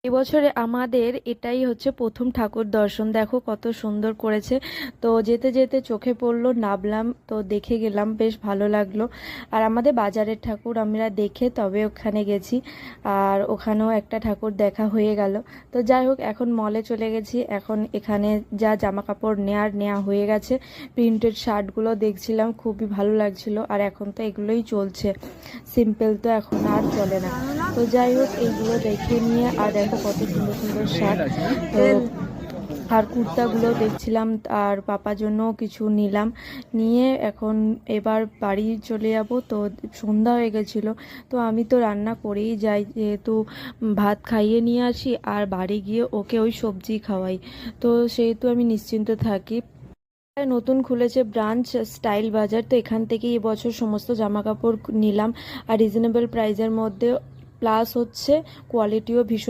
এবছরে আমাদের এটাই হচ্ছে প্রথম ঠাকুর দর্শন। দেখো কত সুন্দর করেছে। তো যেতে যেতে চোখে পড়লো, নামলাম, তো দেখে গেলাম, বেশ ভালো লাগলো। আর আমাদের বাজারের ঠাকুর আমরা দেখে তবে ওখানে গেছি, আর ওখানেও একটা ঠাকুর দেখা হয়ে গেল। তো যাই হোক, এখন মলে চলে গেছি। এখন এখানে যা জামা কাপড় নেওয়া হয়ে গেছে। প্রিন্টেড শার্টগুলো দেখছিলাম, খুবই ভালো লাগছিল। আর এখন তো এগুলোই চলছে, সিম্পল তো এখন আর চলে না। তো যাই হোক, এইগুলো দেখে নিয়ে, আর দেখো কত সুন্দর সুন্দর শার্ট, তো আর কুর্তাগুলো দেখছিলাম। আর পাপার জন্য কিছু নিলাম, নিয়ে এখন এবার বাড়ি চলে যাব। তো সন্ধ্যা হয়ে গেছিলো, তো আমি তো রান্না করেই যাই, যেহেতু ভাত খাইয়ে নিয়ে আসি আর বাড়ি গিয়ে ওকে ওই সবজি খাওয়াই, তো সেহেতু আমি নিশ্চিন্ত থাকি। নতুন খুলেছে ব্রাঞ্চ স্টাইল বাজার, তো এখান থেকে এবছর সমস্ত জামা কাপড় নিলাম, আর রিজনেবল প্রাইসের মধ্যে, প্লাস হচ্ছে কোয়ালিটিও ভীষণ